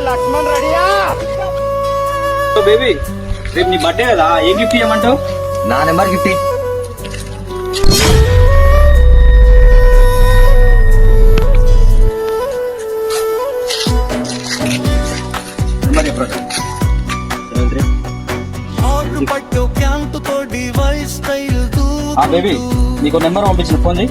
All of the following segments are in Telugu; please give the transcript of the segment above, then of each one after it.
లక్ష్మణ్ రెడీయా? బేబీ రేపు నీ బర్త్డే కదా, ఏ గిఫ్ట్ ఇవ్వమంటావు? నా నెంబర్ గిఫ్ట్ బేబీ నీకు నెంబర్ పంపించిన, ఫోన్ చేయి.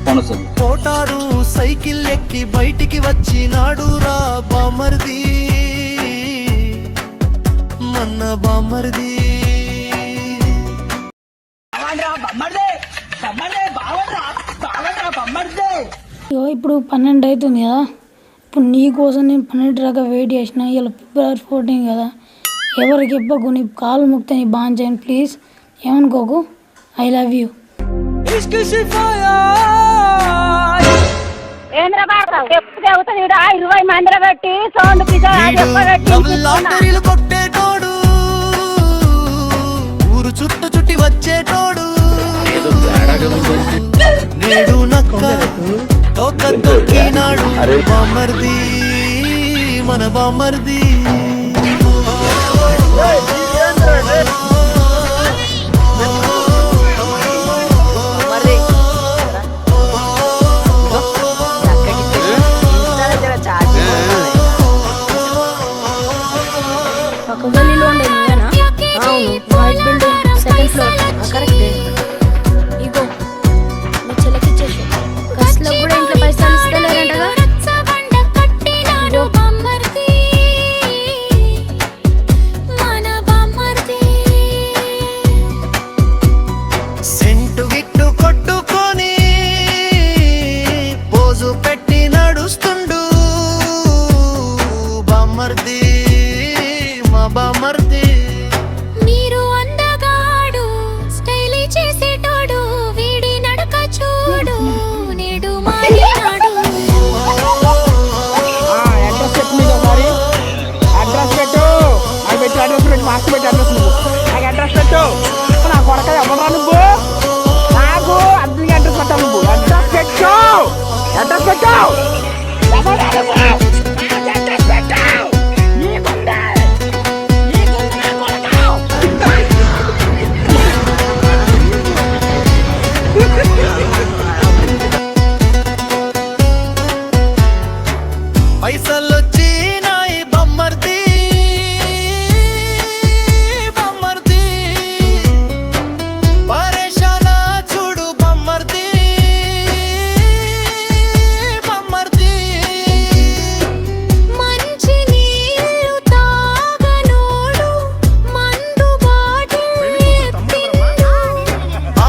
ఫోన్ వస్తుంది. మోటారు సైకిల్ ఎక్కి బయటికి వచ్చినాడు రా బామర్ది, మన్న బామర్ది. ఇప్పుడు 12 అవుతుంది కదా. ఇప్పుడు నీ కోసం నేను 12 దాకా వెయిట్ చేసిన. ఇలా February 14 కదా. ఎవరికి ఇవ్వకు, నీ కాలు ముక్తే నీ బాగా చేయను ప్లీజ్, ఏమనుకోకు. I love you. కొట్టేటోడు ఊరు చుట్టు చుట్టి వచ్చేటోడు, నేడు నక్క తోక తొక్కినాడు బామర్ది, మన బామర్ది. పక్క గల్లీలో ఉండే నువ్వేనా? అవును, వైట్ బిల్డింగ్ సెకండ్ ఫ్లోర్. కరెక్టే. ఇగో మీ చెల్లకి ఇచ్చేసి, ఖర్చులో కూడా ఇంట్లో పైసలు ఇస్తలేరంటగా. సెంటు గిట్టు కొట్టుకొని పోజు పెట్టి నడుస్తుండు బామర్ది, మా బామర్ది. మీరు అందగాడు స్టైల్ చేసేటోడు, వీడి నడక చూడు నేడు మారినాడు. అడ్రస్ పెట్టు, మీకు ఒకసారి అడ్రస్ పెట్టు. అది పెట్టి అడ్రస్ పెట్టి, మార్క్స్ పెట్టి అడ్రస్ నువ్వు నాకు అడ్రస్ పెట్టు. నా కొడక ఎవరా నువ్వు? నాకు అద్దరికి అడ్రస్ పెట్టావు నువ్వు. అడ్రస్ పెట్టు, అడ్రస్ పెట్టు. అడ్రస్ పెట్టావు పైసలొచ్చినాయి బామర్ది, బామర్ది. పరేషానా చూడు బామర్ది, బామర్ది. మంచి నీళ్ళు తాగనోడు మందు బాటిల్ ఎత్తిండు.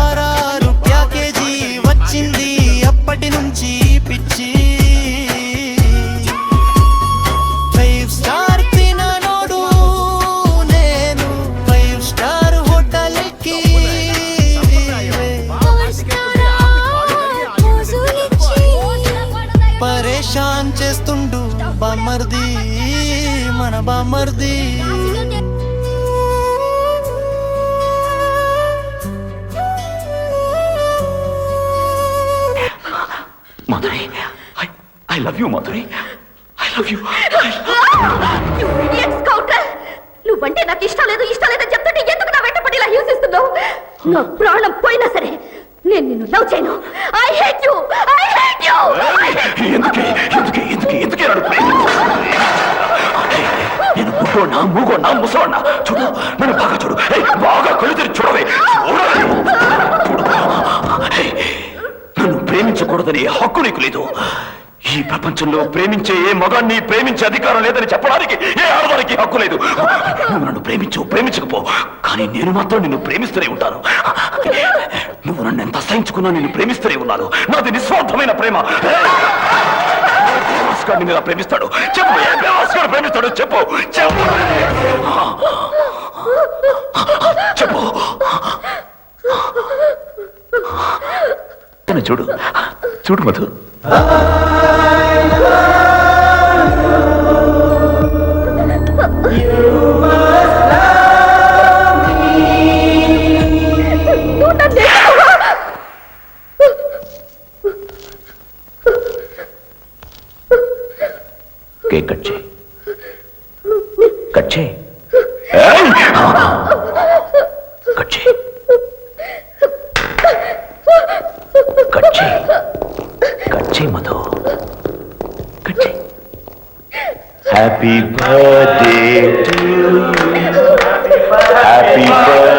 6 ప్యాకేజీ వచ్చింది అప్పటి నుంచి పిచ్చి. 5 స్టార్ తిననోడు నేను, 5 స్టార్ హోటల్కి మోజులిచ్చి పరేషాన్ చేస్తుండు బామర్ది, మన బామర్ది. Madhuri, I love you Madhuri, I love you. నువ్వంటే నాకు ఇష్టం లేదని చెప్తుంటే ఎందుకు నా వెంట పడి ఇలా హింసిస్తున్నావు? నా ప్రాణం పోయినా సరే నేను నిన్ను లవ్ చేయను. I hate you, I hate you. ఎందుకే నేను పుట్టోనా మూగోనా ముసోనా? చూడు నన్ను బాగా చూడు, బాగా కళ్ళు తెరి చూడవే. నన్ను ప్రేమించకూడదని హక్కు నీకు లేదు. ఈ ప్రపంచంలో ప్రేమించే ఏ మగాన్ని ప్రేమించే అధికారం లేదని చెప్పడానికి ఏ ఆడవారికి హక్కు లేదు. నువ్వు నన్ను ప్రేమించకపో, కానీ నేను మాత్రం నిన్ను ప్రేమిస్తూనే ఉంటాను. నువ్వు నన్ను ఎంత అసహించుకున్నా నిన్ను ప్రేమిస్తూనే ఉన్నాను. నాది నిస్వార్థమైన ప్రేమ. భాస్కర్ నిన్ను ఇలా ప్రేమిస్తాడు చెప్పు, భాస్కర్ ప్రేమిస్తాడు చెప్పు, చెప్పు, చెప్పు. చూడు చూడు మధు, కేక్ కట్ చేయి. కట్ చేయి. కట్ చేయి. కట్ చేయి. కట్ చేయి మధు. కట్ చేయి. Happy birthday to you. Happy birthday.